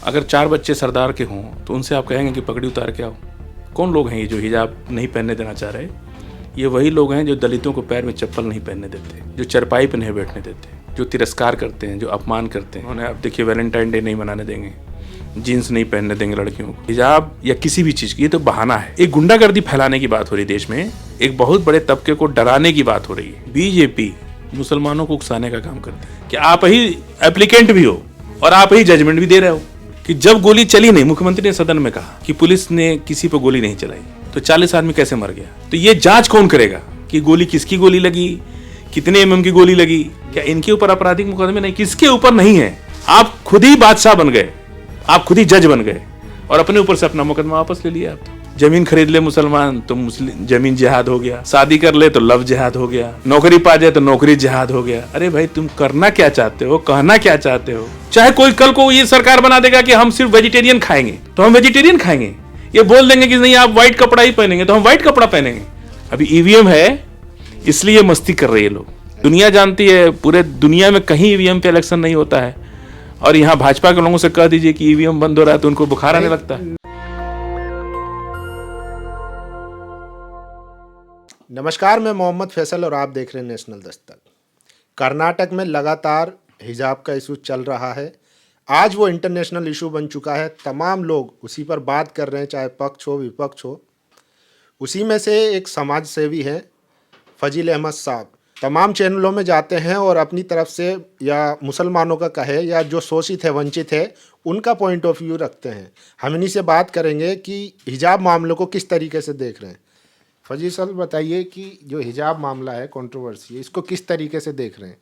अगर 4 बच्चे सरदार के हों तो उनसे आप कहेंगे कि पगड़ी उतार के आओ। कौन लोग हैं ये जो हिजाब नहीं पहनने देना चाह रहे? ये वही लोग हैं जो दलितों को पैर में चप्पल नहीं पहनने देते, जो चरपाई पे नहीं बैठने देते, जो तिरस्कार करते हैं, जो अपमान करते हैं। उन्होंने अब देखिए वैलेंटाइन डे नहीं मनाने देंगे, जीन्स नहीं पहनने देंगे लड़कियों को। हिजाब या किसी भी चीज़ की ये तो बहाना है। एक गुंडागर्दी फैलाने की बात हो रही है देश में, एक बहुत बड़े तबके को डराने की बात हो रही है। बीजेपी मुसलमानों को उकसाने का काम करती है कि आप ही एप्लीकेंट भी हो और आप ही जजमेंट भी दे रहे हो कि जब गोली चली नहीं, मुख्यमंत्री ने सदन में कहा कि पुलिस ने किसी पर गोली नहीं चलाई, तो 40 आदमी कैसे मर गया? तो ये जांच कौन करेगा कि गोली किसकी गोली लगी, कितने एमएम की गोली लगी? क्या इनके ऊपर आपराधिक मुकदमे नहीं? किसके ऊपर नहीं है? आप खुद ही बादशाह बन गए, आप खुद ही जज बन गए और अपने ऊपर से अपना मुकदमा वापस ले लिया। आप तो जमीन खरीद ले मुसलमान तो मुस्लिम जमीन जिहाद हो गया, शादी कर ले तो लव जिहाद हो गया, नौकरी पा जाए तो नौकरी जिहाद हो गया। अरे भाई तुम करना क्या चाहते हो, कहना क्या चाहते हो? चाहे कोई कल को ये सरकार बना देगा कि हम सिर्फ वेजिटेरियन खाएंगे तो हम वेजिटेरियन खाएंगे, ये बोल देंगे कि नहीं आप व्हाइट कपड़ा ही पहनेंगे तो हम व्हाइट कपड़ा पहनेंगे। अभी ईवीएम है इसलिए मस्ती कर रही है लोग। दुनिया जानती है, पूरे दुनिया में कहीं ईवीएम पे इलेक्शन नहीं होता है और यहाँ भाजपा के लोगों से कह दीजिए कि ईवीएम बंद हो रहा है तो उनको बुखार आने लगता है। नमस्कार, मैं मोहम्मद फैसल और आप देख रहे हैं नेशनल दस्तक। कर्नाटक में लगातार हिजाब का इशू चल रहा है। आज वो इंटरनेशनल इशू बन चुका है। तमाम लोग उसी पर बात कर रहे हैं, चाहे पक्ष हो विपक्ष हो। उसी में से एक समाज सेवी हैं फजील अहमद साहब। तमाम चैनलों में जाते हैं और अपनी तरफ से या मुसलमानों का कहे या जो शोषित है, वंचित है, उनका पॉइंट ऑफ व्यू रखते हैं। हम इन्हीं से बात करेंगे कि हिजाब मामलों को किस तरीके से देख रहे हैं। फजील साहब बताइए कि जो हिजाब मामला है, कंट्रोवर्सी, इसको किस तरीके से देख रहे हैं?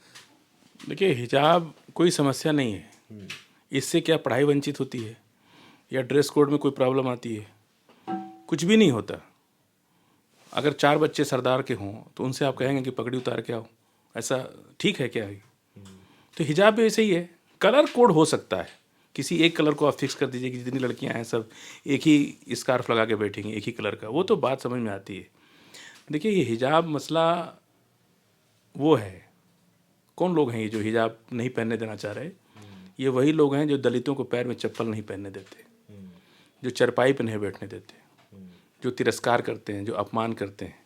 देखिए, हिजाब कोई समस्या नहीं है। इससे क्या पढ़ाई वंचित होती है या ड्रेस कोड में कोई प्रॉब्लम आती है? कुछ भी नहीं होता। अगर 4 बच्चे सरदार के हों तो उनसे आप कहेंगे कि पगड़ी उतार के आओ, ऐसा ठीक है क्या है? तो हिजाब भी ऐसे ही है। कलर कोड हो सकता है, किसी एक कलर को आप फिक्स कर दीजिए कि जितनी लड़कियां हैं सब एक ही स्कार्फ लगा के बैठेंगी एक ही कलर का, वो तो बात समझ में आती है। देखिए, ये हिजाब मसला वो है, कौन लोग हैं ये जो हिजाब नहीं पहनने देना चाह रहे? ये वही लोग हैं जो दलितों को पैर में चप्पल नहीं पहनने देते, जो चरपाई पे नहीं बैठने देते, जो तिरस्कार करते हैं, जो अपमान करते हैं,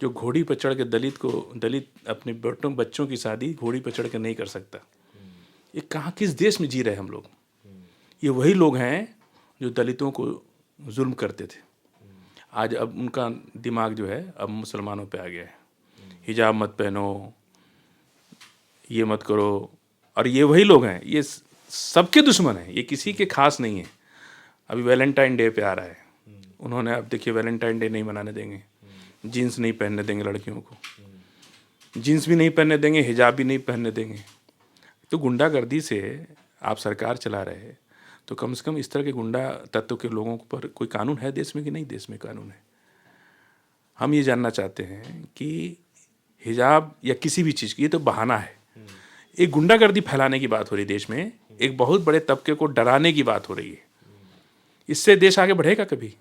जो घोड़ी पर चढ़ के दलित अपने बच्चों की शादी घोड़ी पर चढ़ के नहीं कर सकता। ये कहाँ, किस देश में जी रहे हम लोग? ये वही लोग हैं जो दलितों को जुल्म करते थे। आज अब उनका दिमाग जो है अब मुसलमानों पे आ गया है। हिजाब मत पहनो, ये मत करो, और ये वही लोग हैं, ये सबके दुश्मन हैं, ये किसी के खास नहीं है। अभी वैलेंटाइन डे पे आ रहा है, उन्होंने अब देखिए वैलेंटाइन डे नहीं मनाने देंगे, जीन्स नहीं पहनने देंगे लड़कियों को, जीन्स भी नहीं पहनने देंगे, हिजाब भी नहीं पहनने देंगे। तो गुंडागर्दी से आप सरकार चला रहे हैं तो कम से कम इस तरह के गुंडा तत्व के लोगों पर कोई कानून है देश में कि नहीं? देश में कानून है। हम ये जानना चाहते हैं कि हिजाब या किसी भी चीज़ की ये तो बहाना है। एक गुंडागर्दी फैलाने की बात हो रही है देश में, एक बहुत बड़े तबके को डराने की बात हो रही है। इससे देश आगे बढ़ेगा कभी?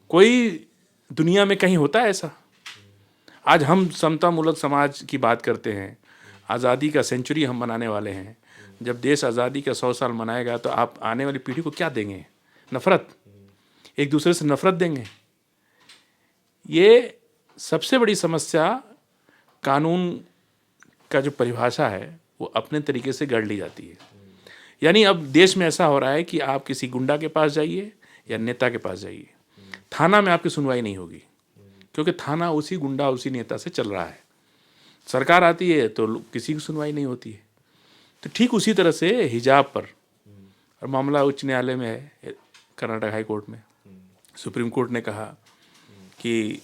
कोई दुनिया में कहीं होता है ऐसा? आज हम समतामूलक समाज की बात करते हैं, आज़ादी का सेंचुरी हम मनाने वाले हैं। जब देश आज़ादी का 100 साल मनाएगा तो आप आने वाली पीढ़ी को क्या देंगे? नफ़रत, एक दूसरे से नफ़रत देंगे। ये सबसे बड़ी समस्या कानून का जो परिभाषा है वो अपने तरीके से गढ़ ली जाती है। यानी अब देश में ऐसा हो रहा है कि आप किसी गुंडा के पास जाइए या नेता के पास जाइए, थाना में आपकी सुनवाई नहीं होगी, क्योंकि थाना उसी गुंडा उसी नेता से चल रहा है। सरकार आती है तो किसी की सुनवाई नहीं होती है। तो ठीक उसी तरह से हिजाब पर, और मामला उच्च न्यायालय में है, कर्नाटक हाई कोर्ट में। सुप्रीम कोर्ट ने कहा कि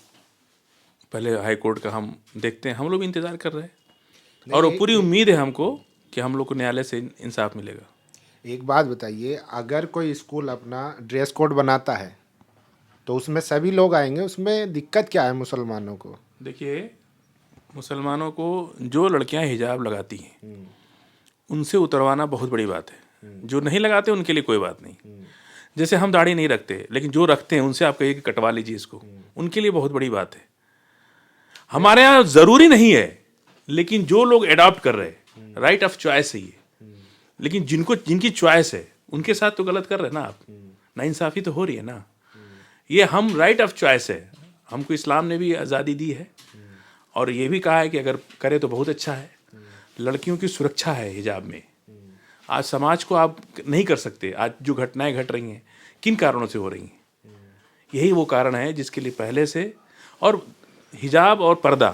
पहले हाई कोर्ट का हम देखते हैं, हम लोग भी इंतज़ार कर रहे हैं और पूरी उम्मीद है हमको कि हम लोग को न्यायालय से इंसाफ मिलेगा। एक बात बताइए, अगर कोई स्कूल अपना ड्रेस कोड बनाता है तो उसमें सभी लोग आएंगे, उसमें दिक्कत क्या है मुसलमानों को? देखिए, मुसलमानों को जो लड़कियां हिजाब लगाती हैं उनसे उतरवाना बहुत बड़ी बात है। जो नहीं लगाते उनके लिए कोई बात नहीं। जैसे हम दाढ़ी नहीं रखते, लेकिन जो रखते हैं उनसे आप कहिए कि कटवा लीजिए इसको, उनके लिए बहुत बड़ी बात है। हमारे यहाँ ज़रूरी नहीं है, लेकिन जो लोग एडॉप्ट कर रहे हैं, राइट ऑफ चॉइस है ये, लेकिन जिनकी चॉइस है उनके साथ तो गलत कर रहे हैं ना आप, नाइंसाफ़ी तो हो रही है ना। ये हम राइट ऑफ चॉइस है, हमको इस्लाम ने भी आज़ादी दी है और ये भी कहा है कि अगर करे तो बहुत अच्छा है। लड़कियों की सुरक्षा है हिजाब में। आज समाज को आप नहीं कर सकते। आज जो घटनाएं घट रही हैं किन कारणों से हो रही हैं, यही वो कारण है जिसके लिए पहले से। और हिजाब और पर्दा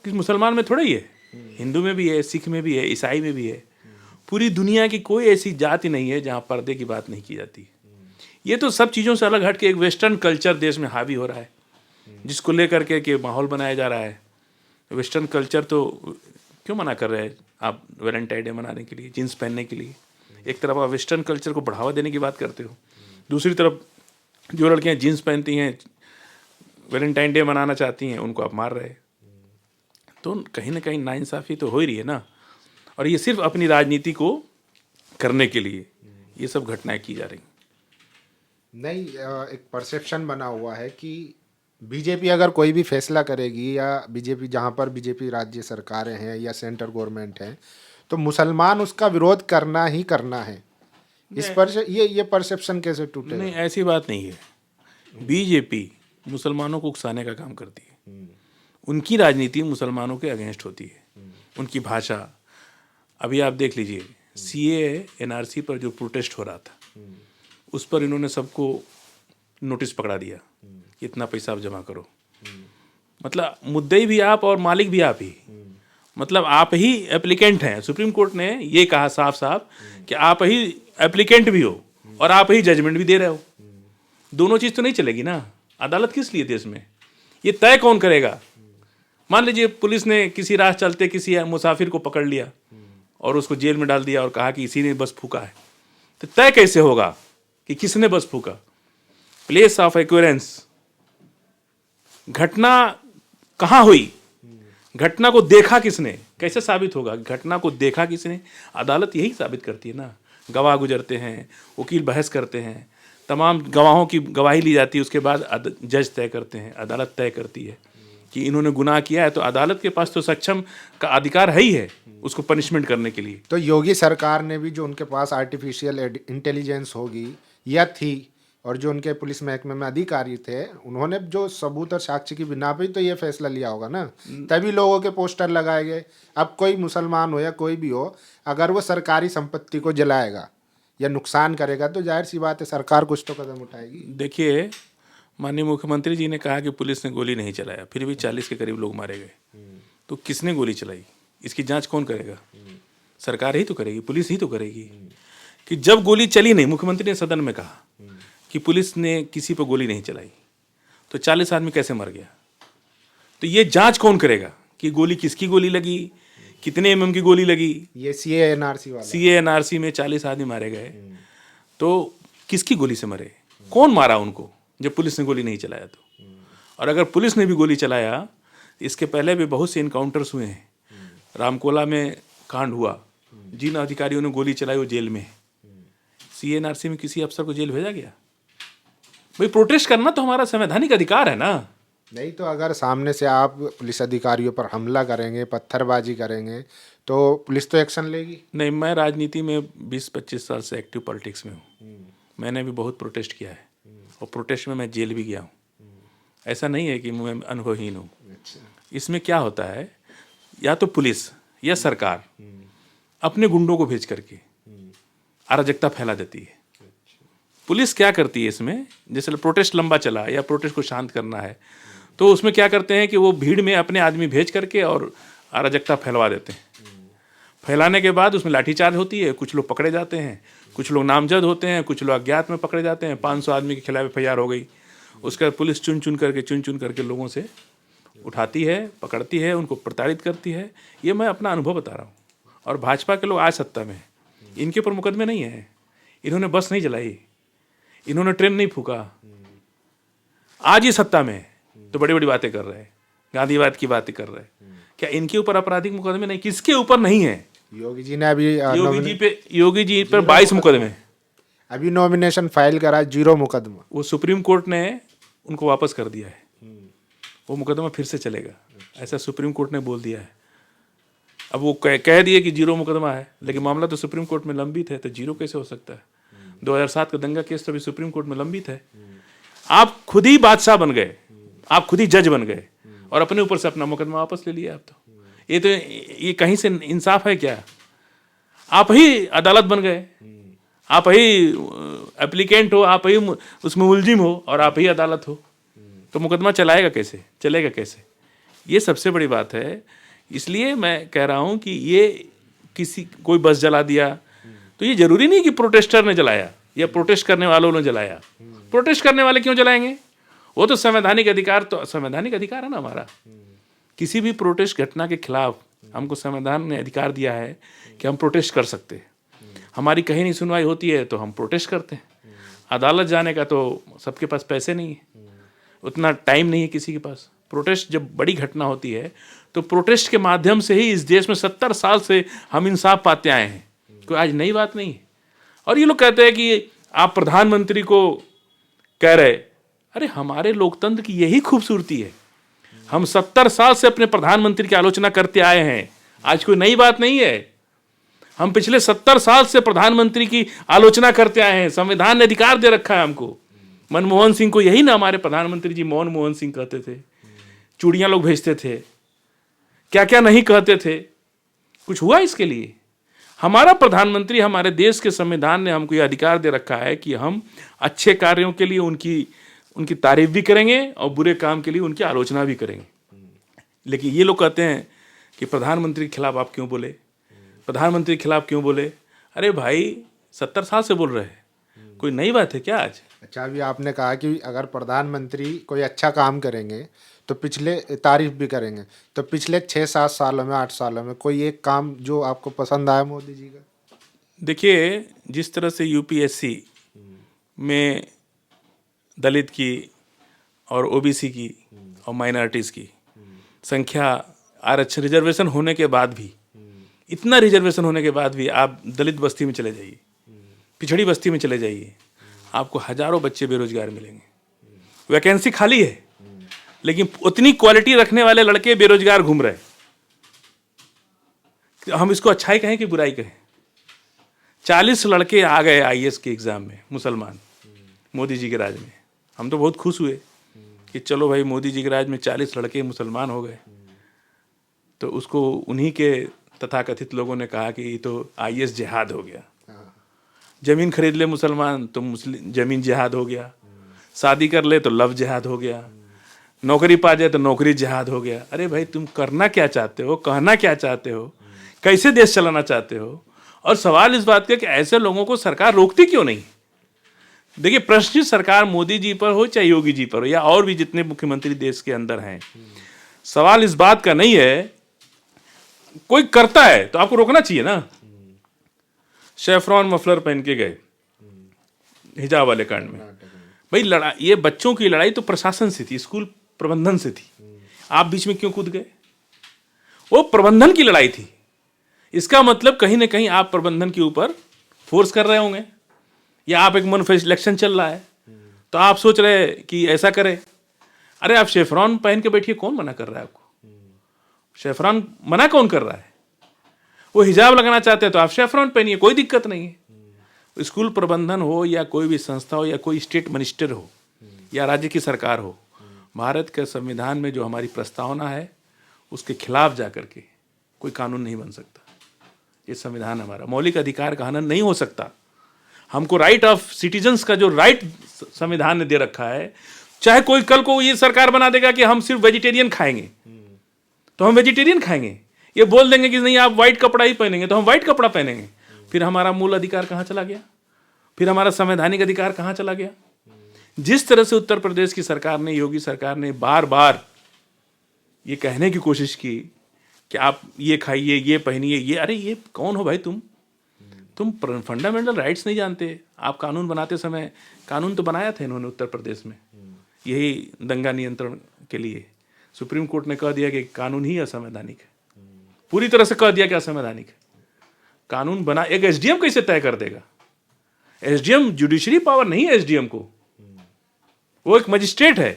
किस मुसलमान में थोड़ा ही है, हिंदू में भी है, सिख में भी है, ईसाई में भी है। पूरी दुनिया की कोई ऐसी जाति नहीं है जहाँ पर्दे की बात नहीं की जाती। ये तो सब चीज़ों से अलग हट के एक वेस्टर्न कल्चर देश में हावी हो रहा है, जिसको लेकर के माहौल बनाया जा रहा है। वेस्टर्न कल्चर तो क्यों मना कर रहे हैं आप वैलेंटाइन डे मनाने के लिए, जीन्स पहनने के लिए? एक तरफ आप वेस्टर्न कल्चर को बढ़ावा देने की बात करते हो, दूसरी तरफ जो लड़कियां जीन्स पहनती हैं, वैलेंटाइन डे मनाना चाहती हैं, उनको आप मार रहे हैं। तो कहीं ना कहीं नाइंसाफ़ी तो हो ही रही है ना। और ये सिर्फ अपनी राजनीति को करने के लिए ये सब घटनाएं की जा रही। नहीं, एक परसेप्शन बना हुआ है कि बीजेपी अगर कोई भी फैसला करेगी या बीजेपी जहाँ पर बीजेपी राज्य सरकारें हैं या सेंट्रल गवर्नमेंट है तो मुसलमान उसका विरोध करना ही करना है। इस पर ये परसेप्शन कैसे टूटे? नहीं, ऐसी बात नहीं है। बीजेपी मुसलमानों को उकसाने का काम करती है। उनकी राजनीति मुसलमानों के अगेंस्ट होती है। उनकी भाषा, अभी आप देख लीजिए सीए एनआरसी पर जो प्रोटेस्ट हो रहा था, उस पर इन्होंने सबको नोटिस पकड़ा दिया कि इतना पैसा आप जमा करो। मतलब मुद्दई भी आप और मालिक भी आप ही, मतलब आप ही एप्लीकेंट हैं। सुप्रीम कोर्ट ने ये कहा साफ साफ कि आप ही एप्लीकेंट भी हो और आप ही जजमेंट भी दे रहे हो। दोनों चीज़ तो नहीं चलेगी ना। अदालत किस लिए देश में? ये तय कौन करेगा? मान लीजिए पुलिस ने किसी राह चलते किसी मुसाफिर को पकड़ लिया और उसको जेल में डाल दिया और कहा कि इसी ने बस फूका है, तो तय कैसे होगा कि किसने बस फूका? प्लेस ऑफ एक्वेरेंस, घटना कहाँ हुई, घटना को देखा किसने, कैसे साबित होगा घटना को देखा किसने? अदालत यही साबित करती है ना। गवाह गुजरते हैं, वकील बहस करते हैं, तमाम गवाहों की गवाही ली जाती है, उसके बाद जज तय करते हैं, अदालत तय करती है कि इन्होंने गुनाह किया है। तो अदालत के पास तो सक्षम का अधिकार है ही है उसको पनिशमेंट करने के लिए। तो योगी सरकार ने भी जो उनके पास आर्टिफिशियल इंटेलिजेंस होगी या थी और जो उनके पुलिस महकमे में अधिकारी थे, उन्होंने जो सबूत और साक्ष्य की बिना पे तो ये फैसला लिया होगा ना। तभी लोगों के पोस्टर लगाए गए। अब कोई मुसलमान हो या कोई भी हो, अगर वो सरकारी संपत्ति को जलाएगा या नुकसान करेगा तो जाहिर सी बात है सरकार कुछ तो कदम उठाएगी। देखिए, माननीय मुख्यमंत्री जी ने कहा कि पुलिस ने गोली नहीं चलाया, फिर भी 40 के करीब लोग मारे गए। तो किसने गोली चलाई, इसकी जांच कौन करेगा? सरकार ही तो करेगी, पुलिस ही तो करेगी। कि जब गोली चली नहीं, मुख्यमंत्री ने सदन में कहा कि पुलिस ने किसी पर गोली नहीं चलाई, तो 40 आदमी कैसे मर गया? तो ये जांच कौन करेगा कि गोली किसकी गोली लगी, कितने एमएम की गोली लगी? ये सीएएनआरसी वाला, सीएएनआरसी में 40 आदमी मारे गए, तो किसकी गोली से मरे? कौन मारा उनको जब पुलिस ने गोली नहीं चलाया? तो और अगर पुलिस ने भी गोली चलाया, इसके पहले भी बहुत से इनकाउंटर्स हुए हैं। रामकोला में कांड हुआ, जिन अधिकारियों ने गोली चलाई वो जेल में। सीएनआरसी में किसी अफसर को जेल भेजा गया? भाई, प्रोटेस्ट करना तो हमारा संवैधानिक अधिकार है ना। नहीं तो अगर सामने से आप पुलिस अधिकारियों पर हमला करेंगे, पत्थरबाजी करेंगे, तो पुलिस तो एक्शन लेगी। नहीं, मैं राजनीति में 20-25 साल से एक्टिव पॉलिटिक्स में हूँ। मैंने भी बहुत प्रोटेस्ट किया है और प्रोटेस्ट में मैं जेल भी गया हूँ। ऐसा नहीं है कि मैं अनुभवहीन हूँ। इसमें क्या होता है, या तो पुलिस या सरकार अपने गुंडों को भेज करके अराजकता फैला देती है। पुलिस क्या करती है इसमें, जैसे प्रोटेस्ट लंबा चला या प्रोटेस्ट को शांत करना है, तो उसमें क्या करते हैं कि वो भीड़ में अपने आदमी भेज करके और अराजकता फैलवा देते हैं। फैलाने के बाद उसमें लाठीचार्ज होती है, कुछ लोग पकड़े जाते हैं, कुछ लोग नामजद होते हैं, कुछ लोग अज्ञात में पकड़े जाते हैं। 500 आदमी के खिलाफ एफआईआर हो गई। उसके बाद पुलिस चुन चुन करके लोगों से उठाती है, पकड़ती है, उनको प्रताड़ित करती है। ये मैं अपना अनुभव बता रहा हूँ। और भाजपा के लोग आज सत्ता में हैं, इनके ऊपर मुकदमे नहीं है। इन्होंने बस नहीं जलाई, इन्होंने ट्रेन नहीं फूका, आज ये सत्ता में है तो बड़ी बड़ी बातें कर रहे हैं, गांधीवाद की बातें कर रहे हैं। क्या इनके ऊपर आपराधिक मुकदमे नहीं? किसके ऊपर नहीं है? योगी जी ने अभी योगी जी पर 22 मुकदमे, अभी नॉमिनेशन फाइल करा, 0 मुकदमा। वो सुप्रीम कोर्ट ने उनको वापस कर दिया है। वो मुकदमा फिर से चलेगा, ऐसा सुप्रीम कोर्ट ने बोल दिया है। अब वो कह दिए कि 0 मुकदमा है, लेकिन मामला तो सुप्रीम कोर्ट में लंबित है, तो 0 कैसे हो सकता है? 2007 का दंगा केस तो अभी सुप्रीम कोर्ट में लंबित है। आप खुद ही बादशाह बन गए, आप खुद ही जज बन गए और अपने ऊपर से अपना मुकदमा वापस ले लिया। आप तो ये कहीं से इंसाफ है क्या? आप ही अदालत बन गए, आप ही एप्लीकेंट हो, आप ही उसमें मुलजिम हो और आप ही अदालत हो, तो मुकदमा चलाएगा कैसे, चलेगा कैसे? ये सबसे बड़ी बात है। इसलिए मैं कह रहा हूं कि ये कोई बस जला दिया तो ये जरूरी नहीं कि प्रोटेस्टर ने जलाया या प्रोटेस्ट करने वालों ने जलाया। प्रोटेस्ट करने वाले क्यों जलाएंगे? वो तो संवैधानिक अधिकार है ना हमारा। किसी भी प्रोटेस्ट घटना के खिलाफ हमको संविधान ने अधिकार दिया है कि हम प्रोटेस्ट कर सकते हैं। हमारी कहीं नहीं सुनवाई होती है तो हम प्रोटेस्ट करते हैं। अदालत जाने का तो सबके पास पैसे नहीं है, उतना टाइम नहीं है किसी के पास। प्रोटेस्ट जब बड़ी घटना होती है तो प्रोटेस्ट के माध्यम से ही इस देश में 70 साल से हम इंसाफ पाते आए हैं, कोई आज नई बात नहीं है। और ये लोग कहते हैं कि आप प्रधानमंत्री को कह रहे, अरे हमारे लोकतंत्र की यही खूबसूरती है, हम 70 साल से अपने प्रधानमंत्री की आलोचना करते आए हैं, आज कोई नई बात नहीं है। हम पिछले 70 साल से प्रधानमंत्री की आलोचना करते आए हैं, संविधान ने अधिकार दे रखा है हमको। मनमोहन सिंह को यही ना हमारे प्रधानमंत्री जी मनमोहन सिंह कहते थे, चूड़ियां लोग भेजते थे, क्या क्या नहीं कहते थे। कुछ हुआ इसके लिए? हमारा प्रधानमंत्री, हमारे देश के संविधान ने हमको यह अधिकार दे रखा है कि हम अच्छे कार्यों के लिए उनकी तारीफ भी करेंगे और बुरे काम के लिए उनकी आलोचना भी करेंगे। लेकिन ये लोग कहते हैं कि प्रधानमंत्री के खिलाफ आप क्यों बोले, प्रधानमंत्री के खिलाफ क्यों बोले? अरे भाई 70 साल से बोल रहे हैं, कोई नई बात है क्या आज? अच्छा, अभी आपने कहा कि अगर प्रधानमंत्री कोई अच्छा काम करेंगे तो पिछले तारीफ भी करेंगे, तो पिछले 6-7 सालों में 8 सालों में कोई एक काम जो आपको पसंद आया मोदी जी का? देखिए, जिस तरह से यूपीएससी में दलित की और ओबीसी की और माइनॉरिटीज़ की संख्या आरक्षण रिजर्वेशन होने के बाद भी, इतना रिजर्वेशन होने के बाद भी आप दलित बस्ती में चले जाइए, पिछड़ी बस्ती में चले जाइए, आपको हजारों बच्चे बेरोजगार मिलेंगे। वैकेंसी खाली है लेकिन उतनी क्वालिटी रखने वाले लड़के बेरोजगार घूम रहे। हम इसको अच्छाई कहें कि बुराई कहें? 40 लड़के आ गए आईएएस के एग्जाम में मुसलमान मोदी जी के राज में। हम तो बहुत खुश हुए कि चलो भाई मोदी जी के राज में 40 लड़के मुसलमान हो गए। तो उसको उन्हीं के तथाकथित लोगों ने कहा कि ये तो आईएएस जिहाद हो गया। जमीन खरीद ले मुसलमान तो मुस्लिम जमीन जिहाद हो गया, शादी कर ले तो लव जिहाद हो गया, नौकरी पा जाए तो नौकरी जिहाद हो गया। अरे भाई, तुम करना क्या चाहते हो, कहना क्या चाहते हो, कैसे देश चलाना चाहते हो? और सवाल इस बात का कि ऐसे लोगों को सरकार रोकती क्यों नहीं? देखिए, प्रश्न सरकार मोदी जी पर हो चाहे योगी जी पर हो या और भी जितने मुख्यमंत्री देश के अंदर हैं, सवाल इस बात का नहीं है। कोई करता है तो आपको रोकना चाहिए ना। शेफरॉन मफलर पहन के गए हिजाब वाले कांड में, भाई लड़ाई, ये बच्चों की लड़ाई तो प्रशासन से थी, स्कूल प्रबंधन से थी, आप बीच में क्यों कूद गए? वो प्रबंधन की लड़ाई थी। इसका मतलब कहीं ना कहीं आप प्रबंधन के ऊपर फोर्स कर रहे होंगे, या आप एक मैनिफेस्टो इलेक्शन चल रहा है तो आप सोच रहे कि ऐसा करें। अरे आप शेफरॉन पहन के बैठिए, कौन मना कर रहा है आपको? शेफरॉन मना कौन कर रहा है? वो हिजाब लगाना चाहते हैं तो आप शेफरॉन पहनिए, कोई दिक्कत नहीं है। स्कूल प्रबंधन हो या कोई भी संस्था हो या कोई स्टेट मिनिस्टर हो या राज्य की सरकार हो, भारत के संविधान में जो हमारी प्रस्तावना है उसके खिलाफ जाकर के कोई कानून नहीं बन सकता। ये संविधान हमारा मौलिक अधिकार का हनन नहीं हो सकता। हमको राइट ऑफ सिटीजन्स का जो राइट संविधान ने दे रखा है, चाहे कोई कल को ये सरकार बना देगा कि हम सिर्फ वेजिटेरियन खाएंगे तो हम वेजिटेरियन खाएंगे, ये बोल देंगे कि नहीं आप व्हाइट कपड़ा ही पहनेंगे तो हम व्हाइट कपड़ा पहनेंगे, फिर हमारा मूल अधिकार कहाँ चला गया? फिर हमारा संवैधानिक अधिकार कहाँ चला गया? जिस तरह से उत्तर प्रदेश की सरकार ने, योगी सरकार ने बार बार ये कहने की कोशिश की कि आप ये खाइए, ये पहनिए, ये, अरे ये कौन हो भाई तुम फंडामेंटल राइट्स नहीं जानते। आप कानून बनाते समय, कानून तो बनाया था इन्होंने उत्तर प्रदेश में यही दंगा नियंत्रण के लिए। सुप्रीम कोर्ट ने कह दिया कि कानून ही असंवैधानिक है, पूरी तरह से कह दिया कि असंवैधानिक है। कानून बना एक एसडीएम कैसे तय कर देगा? एसडीएम जुडिशरी पावर नहीं है एसडीएम को, वो एक मजिस्ट्रेट है,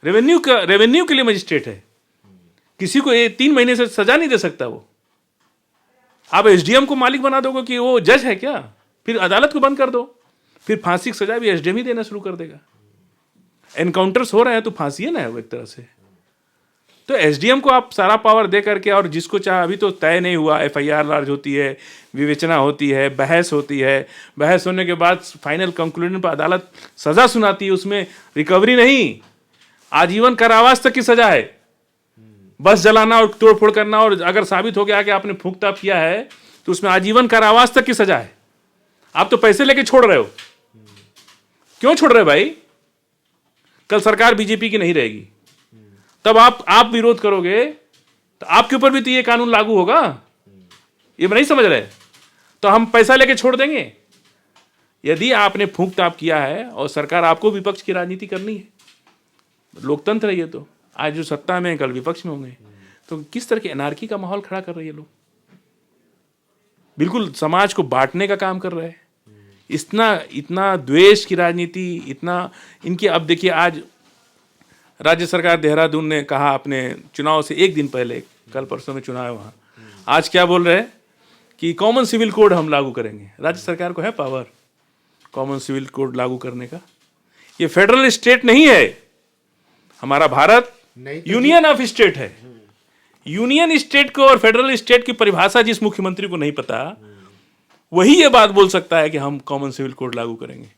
रेवेन्यू के लिए मजिस्ट्रेट है। किसी को 3 महीने से सजा नहीं दे सकता वो। आप एसडीएम को मालिक बना दोगे कि वो जज है क्या? फिर अदालत को बंद कर दो, फिर फांसी की सजा भी एसडीएम ही देना शुरू कर देगा। एनकाउंटर्स हो रहे हैं तो फांसी है ना वो एक तरह से। तो एसडीएम को आप सारा पावर दे करके, और जिसको चाहे, अभी तो तय नहीं हुआ, एफआईआर दर्ज होती है, विवेचना होती है, बहस होती है, बहस होने के बाद फाइनल कंक्लूजन पर अदालत सजा सुनाती है, उसमें रिकवरी नहीं, आजीवन कारावास तक की सजा है। बस जलाना और तोड़फोड़ करना, और अगर साबित हो गया कि आपने फूंक ताप किया है तो उसमें आजीवन कारावास तक की सजा है। आप तो पैसे लेके छोड़ रहे हो। क्यों छोड़ रहे हो भाई? कल सरकार बीजेपी की नहीं रहेगी, तब आप विरोध करोगे तो आपके ऊपर भी तो ये कानून लागू होगा। ये नहीं समझ रहे? तो हम पैसा लेके छोड़ देंगे? यदि आपने फूंक ताप किया है और सरकार, आपको विपक्ष की राजनीति करनी है, लोकतंत्र है ये, तो आज जो सत्ता में कल विपक्ष में होंगे, तो किस तरह की एनार्की का माहौल खड़ा कर रहे हैं ये लोग। बिल्कुल समाज को बांटने का काम कर रहे हैं। इतना द्वेष की राजनीति, इतना इनकी। अब देखिए, आज राज्य सरकार देहरादून ने कहा अपने चुनाव से एक दिन पहले, कल परसों में चुनाव है वहाँ, आज क्या बोल रहे हैं कि कॉमन सिविल कोड हम लागू करेंगे। राज्य सरकार को है पावर कॉमन सिविल कोड लागू करने का? ये फेडरल स्टेट नहीं है हमारा भारत, यूनियन ऑफ स्टेट है। यूनियन स्टेट को और फेडरल स्टेट की परिभाषा जिस मुख्यमंत्री को नहीं पता, वही ये बात बोल सकता है कि हम कॉमन सिविल कोड लागू करेंगे।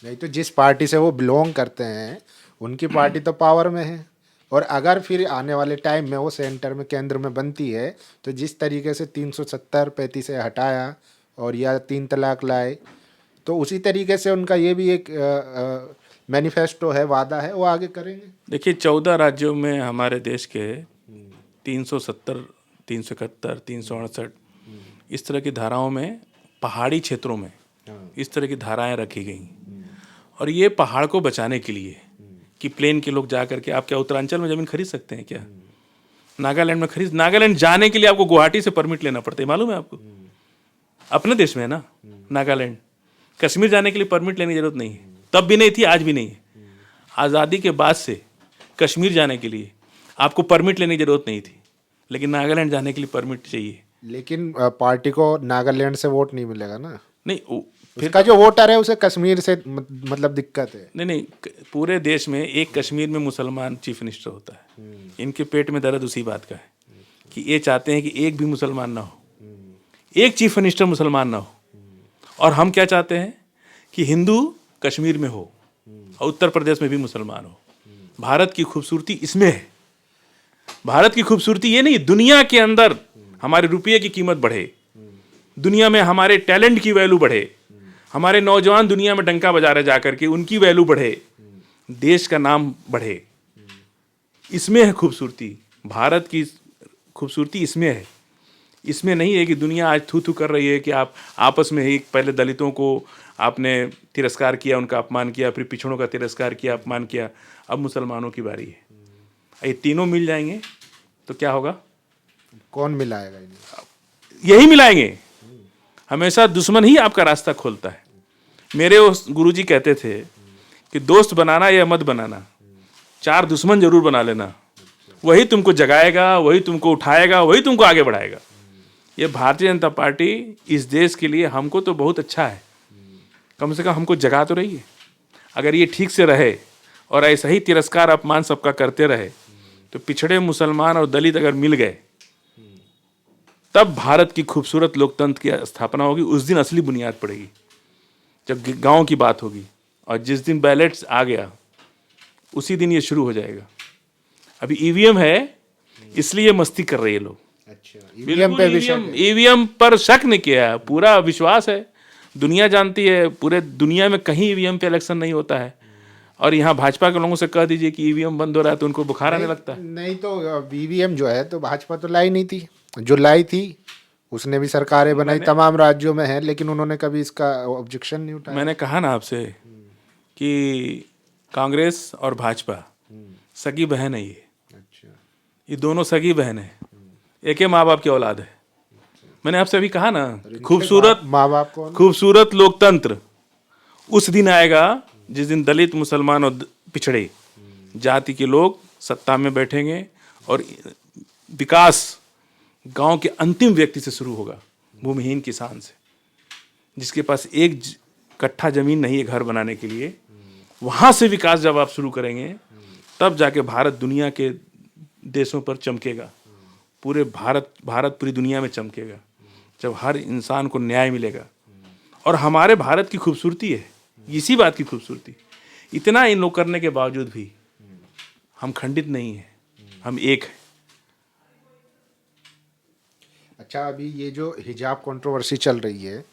नहीं तो जिस पार्टी से वो बिलोंग करते हैं उनकी पार्टी तो पावर में है, और अगर फिर आने वाले टाइम में वो सेंटर में, केंद्र में बनती है, तो जिस तरीके से 370 35 से हटाया और या 3 तलाक लाए, तो उसी तरीके से उनका ये भी एक मैनिफेस्टो है, वादा है, वो आगे करेंगे। देखिए 14 राज्यों में हमारे देश के 370, 371, 368 इस तरह की धाराओं में, पहाड़ी क्षेत्रों में इस तरह की धाराएं रखी गई। और ये पहाड़ को बचाने के लिए कि प्लेन के लोग जा करके, आप क्या उत्तरांचल में ज़मीन खरीद सकते हैं क्या? नागालैंड में खरीद, नागालैंड जाने के लिए आपको गुवाहाटी से परमिट लेना पड़ता है, मालूम है आपको? अपने देश में है ना नागालैंड। कश्मीर जाने के लिए परमिट लेने की जरूरत नहीं है, तब भी नहीं थी, आज भी नहीं है। आज़ादी के बाद से कश्मीर जाने के लिए आपको परमिट लेने की जरूरत नहीं थी, लेकिन नागालैंड जाने के लिए परमिट चाहिए। लेकिन पार्टी को नागालैंड से वोट नहीं मिलेगा ना। नहीं, फिर का जो वोटर है उसे कश्मीर से मतलब दिक्कत है। नहीं, पूरे देश में एक कश्मीर में मुसलमान चीफ मिनिस्टर होता है। इनके पेट में दर्द उसी बात का है कि ये चाहते हैं कि एक भी मुसलमान ना हो, एक चीफ मिनिस्टर मुसलमान ना हो। और हम क्या चाहते हैं कि हिंदू कश्मीर में हो और उत्तर प्रदेश में भी मुसलमान हो। भारत की खूबसूरती इसमें है। भारत की खूबसूरती ये नहीं, दुनिया के अंदर हमारे रुपये की कीमत बढ़े, दुनिया में हमारे टैलेंट की वैल्यू बढ़े, हमारे नौजवान दुनिया में डंका बजा रहे जाकर के, उनकी वैल्यू बढ़े, देश का नाम बढ़े। इसमें है खूबसूरती। भारत की खूबसूरती इसमें है। इसमें नहीं है कि दुनिया आज थू थू कर रही है कि आप आपस में ही, पहले दलितों को आपने तिरस्कार किया, उनका अपमान किया, फिर पिछड़ों का तिरस्कार किया, अपमान किया, अब मुसलमानों की बारी है। ये तीनों मिल जाएंगे तो क्या होगा? कौन मिलाएगा इन्हें? यही मिलाएंगे। हमेशा दुश्मन ही आपका रास्ता खोलता है। मेरे उस गुरुजी कहते थे कि दोस्त बनाना या मत बनाना, 4 दुश्मन जरूर बना लेना, वही तुमको जगाएगा, वही तुमको उठाएगा, वही तुमको आगे बढ़ाएगा। ये भारतीय जनता पार्टी इस देश के लिए हमको तो बहुत अच्छा है, कम से कम हमको जगा तो रही है। अगर ये ठीक से रहे और ऐसा ही तिरस्कार अपमान सबका करते रहे, तो पिछड़े मुसलमान और दलित अगर मिल गए, तब भारत की खूबसूरत लोकतंत्र की स्थापना होगी। उस दिन असली बुनियाद पड़ेगी, जब गांव की बात होगी। और जिस दिन बैलेट्स आ गया, उसी दिन ये शुरू हो जाएगा। अभी ईवीएम है, इसलिए मस्ती कर रहे हैं लोग। अच्छा, ईवीएम पर शक नहीं किया, पूरा विश्वास है। दुनिया जानती है, पूरे दुनिया में कहीं ईवीएम पे इलेक्शन नहीं होता है। और यहाँ भाजपा के लोगों से कह दीजिए कि ईवीएम बंद हो रहा है तो उनको बुखार आने लगता है। नहीं तो ईवीएम जो है तो भाजपा तो लाई नहीं थी, जो लाई थी उसने भी सरकारें बनाई, तमाम राज्यों में है, लेकिन उन्होंने कभी इसका ऑब्जेक्शन नहीं उठाया। मैंने कहा ना आपसे कि कांग्रेस और भाजपा सगी बहन है। ये दोनों सगी बहन है, एक ही माँ बाप की औलाद है। मैंने आपसे अभी कहा ना, खूबसूरत माँ बाप को, खूबसूरत लोकतंत्र उस दिन आएगा जिस दिन दलित, मुसलमान और पिछड़े जाति के लोग सत्ता में बैठेंगे और विकास गांव के अंतिम व्यक्ति से शुरू होगा। भूमिहीन किसान से, जिसके पास एक कट्ठा ज़मीन नहीं है घर बनाने के लिए, वहाँ से विकास जब आप शुरू करेंगे तब जाके भारत दुनिया के देशों पर चमकेगा। पूरे भारत पूरी दुनिया में चमकेगा जब हर इंसान को न्याय मिलेगा। और हमारे भारत की खूबसूरती है, इसी बात की खूबसूरती, इतना इन लोग करने के बावजूद भी हम खंडित नहीं हैं, हम एक हैं। अच्छा, अभी ये जो हिजाब कंट्रोवर्सी चल रही है,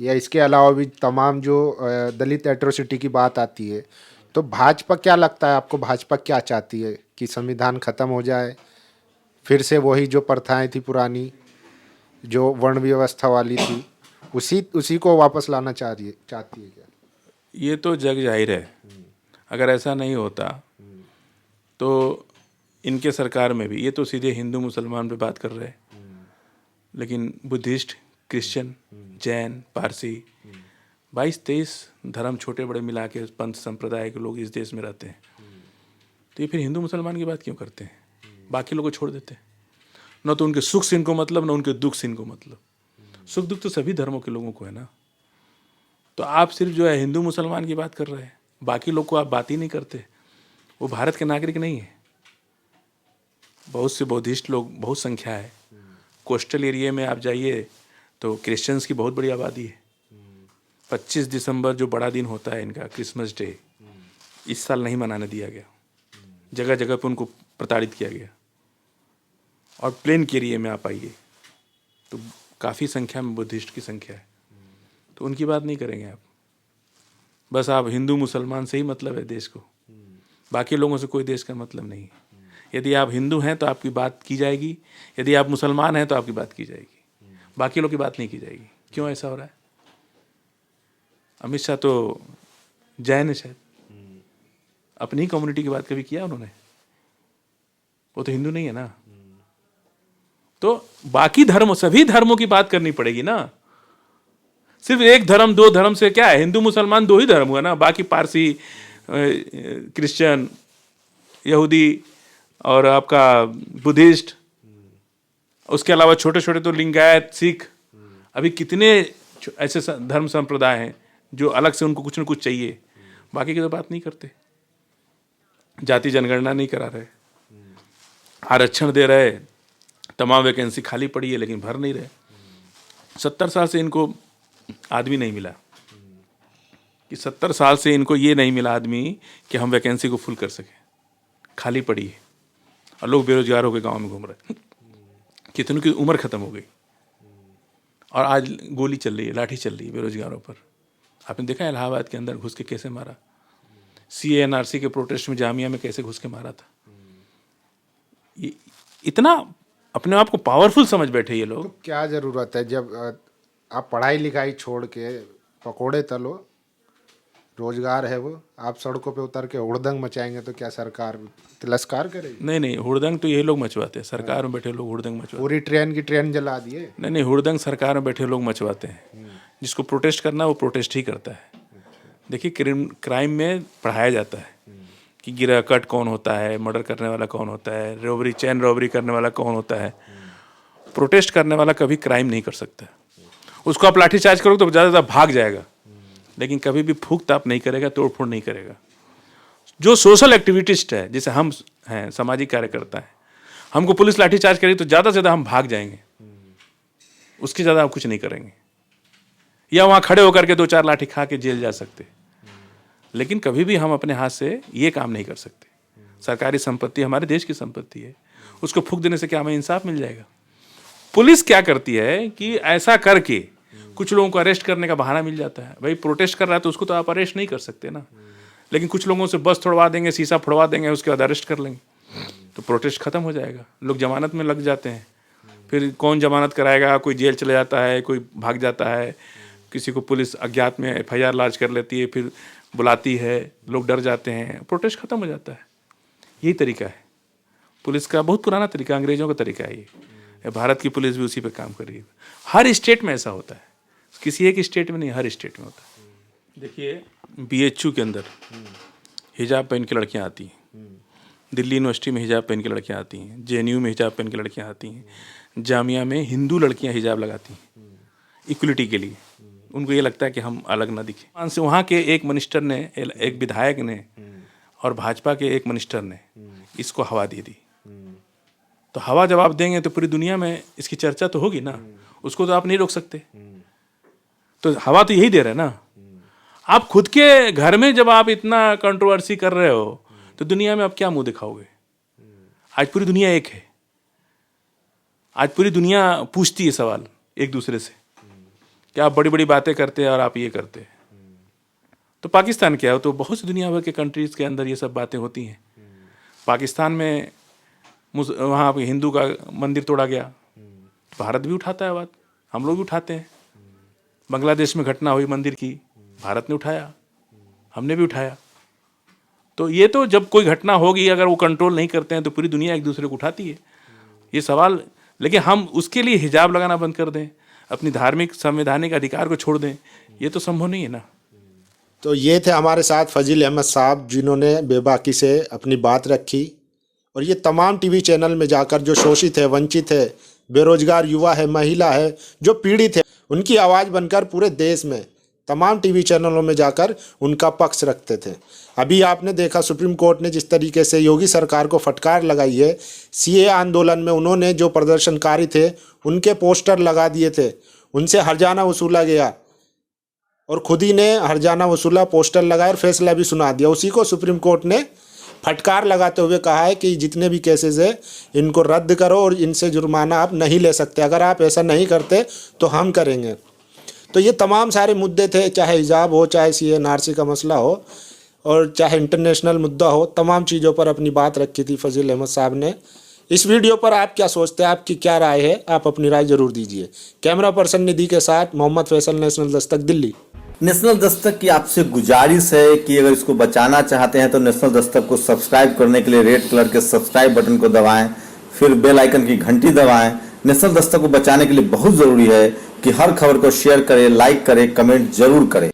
या इसके अलावा भी तमाम जो दलित एट्रोसिटी की बात आती है, तो भाजपा क्या लगता है आपको, भाजपा क्या चाहती है? कि संविधान खत्म हो जाए, फिर से वही जो प्रथाएं थी पुरानी, जो वर्ण व्यवस्था वाली थी, उसी को वापस लाना चाहती है क्या? ये तो जग जाहिर है, अगर ऐसा नहीं होता तो इनके सरकार में भी, ये तो सीधे हिंदू मुसलमान पे बात कर रहे हैं, लेकिन बुद्धिस्ट, क्रिश्चियन, जैन, पारसी, 22-23 धर्म छोटे बड़े मिला के पंथ संप्रदाय के लोग इस देश में रहते हैं। तो ये फिर हिंदू मुसलमान की बात क्यों करते हैं? बाकी लोगों को छोड़ देते हैं। न तो उनके सुख से इनको मतलब, न उनके दुख से इनको मतलब। सुख दुख तो सभी धर्मों के लोगों को है ना। तो आप सिर्फ जो है हिंदू मुसलमान की बात कर रहे हैं, बाकी लोग को आप बात ही नहीं करते। वो भारत के नागरिक नहीं है। बहुत से बौद्धिस्ट लोग, बहुत संख्या है। कोस्टल एरिया में आप जाइए तो क्रिश्चियंस की बहुत बड़ी आबादी है। 25 दिसंबर जो बड़ा दिन होता है इनका, क्रिसमस डे, इस साल नहीं मनाने दिया गया। जगह जगह पे उनको प्रताड़ित किया गया। और प्लेन के एरिया में आप आइए तो काफ़ी संख्या में बुद्धिस्ट की संख्या है, तो उनकी बात नहीं करेंगे आप। बस आप हिंदू मुसलमान से ही मतलब है देश को, बाकी लोगों से कोई देश का मतलब नहीं है। यदि आप हिंदू हैं तो आपकी बात की जाएगी, यदि आप मुसलमान हैं तो आपकी बात की जाएगी, बाकी लोग की बात नहीं की जाएगी। क्यों ऐसा हो रहा है? अमित शाह तो जैन है शायद, अपनी ही कम्युनिटी की बात कभी किया उन्होंने? वो तो हिंदू नहीं है ना। तो बाकी धर्म, सभी धर्मों की बात करनी पड़ेगी ना। सिर्फ एक धर्म, दो धर्म से क्या है? हिंदू मुसलमान दो ही धर्म हुआ ना, बाकी पारसी, क्रिश्चियन, यहूदी और आपका बुद्धिस्ट, उसके अलावा छोटे छोटे तो लिंगायत, सिख, अभी कितने ऐसे धर्म संप्रदाय हैं जो अलग से उनको कुछ न कुछ चाहिए, बाकी की तो बात नहीं करते। जाति जनगणना नहीं करा रहे, आरक्षण दे रहे, तमाम वैकेंसी खाली पड़ी है लेकिन भर नहीं रहे। 70 साल से इनको आदमी नहीं मिला, कि 70 साल से इनको ये नहीं मिला आदमी कि हम वैकेंसी को फुल कर सकें, खाली पड़ी है और लोग बेरोजगार होकर गांव में घूम रहे। कितनों की उम्र खत्म हो गई और आज गोली चल रही है, लाठी चल रही है बेरोजगारों पर। आपने देखा है इलाहाबाद के अंदर घुस के कैसे मारा, CA/NRC के प्रोटेस्ट में जामिया में कैसे घुस के मारा था। ये इतना अपने आप को पावरफुल समझ बैठे ये लोग। तो क्या ज़रूरत है, जब आप पढ़ाई लिखाई छोड़ के पकोड़े तलो, रोजगार है वो, आप सड़कों पे उतर के हुड़दंग मचाएंगे तो क्या सरकार तिरस्कार करेगी? नहीं नहीं, हुड़दंग तो ये लोग मचवाते हैं, सरकार में बैठे लोग हुड़दंग मचवाते हैं। पूरी ट्रेन की ट्रेन जला दिए। नहीं, हुड़दंग सरकार में बैठे लोग मचवाते हैं। जिसको प्रोटेस्ट करना है वो प्रोटेस्ट ही करता है। देखिए, क्राइम में पढ़ाया जाता है कि गिराकट कौन होता है, मर्डर करने वाला कौन होता है, रॉबरी, चैन रॉबरी करने वाला कौन होता है। प्रोटेस्ट करने वाला कभी क्राइम नहीं कर सकता। उसको आप लाठीचार्ज करोगे तो ज़्यादा भाग जाएगा, लेकिन कभी भी फूंक ताप नहीं करेगा, तोड़फोड़ नहीं करेगा। जो सोशल एक्टिविटिस्ट है, जैसे हम हैं, सामाजिक कार्यकर्ता हैं, हमको पुलिस लाठीचार्ज करेगी तो ज़्यादा से ज़्यादा हम भाग जाएंगे, उसकी ज़्यादा हम कुछ नहीं करेंगे, या वहाँ खड़े होकर के 2-4 लाठी खा के जेल जा सकते। लेकिन कभी भी हम अपने हाथ से ये काम नहीं कर सकते। सरकारी संपत्ति हमारे देश की संपत्ति है, उसको फूंक देने से क्या हमें इंसाफ मिल जाएगा? पुलिस क्या करती है कि ऐसा करके कुछ लोगों को अरेस्ट करने का बहाना मिल जाता है। भाई प्रोटेस्ट कर रहा है तो उसको तो आप अरेस्ट नहीं कर सकते ना, लेकिन कुछ लोगों से बस छोड़वा देंगे, शीशा फोड़वा देंगे, उसके बाद अरेस्ट कर लेंगे, तो प्रोटेस्ट खत्म हो जाएगा। लोग जमानत में लग जाते हैं, फिर कौन जमानत कराएगा? कोई जेल चले जाता है, कोई भाग जाता है, किसी को पुलिस अज्ञात में FIR लॉन्च कर लेती है, फिर बुलाती है, लोग डर जाते हैं, प्रोटेस्ट खत्म हो जाता है। यही तरीका है पुलिस का, बहुत पुराना तरीका, अंग्रेजों का तरीका है ये। भारत की पुलिस भी उसी पे काम कर रही है। हर स्टेट में ऐसा होता है, किसी एक स्टेट में नहीं, हर स्टेट में होता है। देखिए, BHU के अंदर हिजाब पहन के लड़कियां आती हैं, दिल्ली यूनिवर्सिटी में हिजाब पहन के लड़कियां आती हैं, JNU में हिजाब पहन के लड़कियां आती हैं, जामिया में हिंदू लड़कियां हिजाब लगाती हैं। इक्वलिटी के लिए। उनको ये लगता है कि हम अलग ना दिखें। से वहाँ के एक मिनिस्टर ने, एक विधायक ने और भाजपा के एक मिनिस्टर ने इसको हवा दे दी। तो हवा जब आप देंगे तो पूरी दुनिया में इसकी चर्चा तो होगी ना, उसको तो आप नहीं रोक सकते। तो हवा तो यही दे रहे हैं ना। आप खुद के घर में जब आप इतना कंट्रोवर्सी कर रहे हो तो दुनिया में आप क्या मुंह दिखाओगे? आज पूरी दुनिया एक है, आज पूरी दुनिया पूछती है सवाल एक दूसरे से कि आप बड़ी बड़ी बातें करते हैं और आप ये करते हैं। तो पाकिस्तान क्या हो, तो बहुत सी दुनिया भर के कंट्रीज़ के अंदर ये सब बातें होती हैं। पाकिस्तान में वहाँ पे हिंदू का मंदिर तोड़ा गया, भारत भी उठाता है बात, हम लोग भी उठाते हैं। बांग्लादेश में घटना हुई मंदिर की, भारत ने उठाया, हमने भी उठाया। तो ये तो जब कोई घटना होगी, अगर वो कंट्रोल नहीं करते हैं तो पूरी दुनिया एक दूसरे को उठाती है ये सवाल। लेकिन हम उसके लिए हिजाब लगाना बंद कर दें, अपनी धार्मिक संवैधानिक अधिकार को छोड़ दें, ये तो संभव नहीं है ना। तो ये थे हमारे साथ फजील अहमद साहब, जिन्होंने बेबाकी से अपनी बात रखी। और ये तमाम टीवी चैनल में जाकर जो शोषित है, वंचित है, बेरोजगार युवा है, महिला है, जो पीड़ित है, उनकी आवाज़ बनकर पूरे देश में तमाम टीवी चैनलों में जाकर उनका पक्ष रखते थे। अभी आपने देखा सुप्रीम कोर्ट ने जिस तरीके से योगी सरकार को फटकार लगाई है, सीए आंदोलन में उन्होंने जो प्रदर्शनकारी थे उनके पोस्टर लगा दिए थे, उनसे हर्जाना वसूला गया और खुद ही ने हर्जाना वसूला, पोस्टर लगाए और फैसला भी सुना दिया। उसी को सुप्रीम कोर्ट ने फटकार लगाते हुए कहा है कि जितने भी केसेस है इनको रद्द करो और इनसे जुर्माना आप नहीं ले सकते, अगर आप ऐसा नहीं करते तो हम करेंगे। तो ये तमाम सारे मुद्दे थे, चाहे हिजाब हो, चाहे सीए एनआरसी का मसला हो और चाहे इंटरनेशनल मुद्दा हो, तमाम चीज़ों पर अपनी बात रखी थी फजील अहमद साहब ने। इस वीडियो पर आप क्या सोचते हैं, आपकी क्या राय है, आप अपनी राय जरूर दीजिए। कैमरा पर्सन निधि के साथ मोहम्मद फैसल, नेशनल दस्तक, दिल्ली। नेशनल दस्तक की आपसे गुजारिश है कि अगर इसको बचाना चाहते हैं तो नेशनल दस्तक को सब्सक्राइब करने के लिए रेड कलर के सब्सक्राइब बटन को दबाएं, फिर बेल आइकन की घंटी दबाएं। नेशनल दस्तक को बचाने के लिए बहुत ज़रूरी है कि हर खबर को शेयर करें, लाइक करें, कमेंट जरूर करें।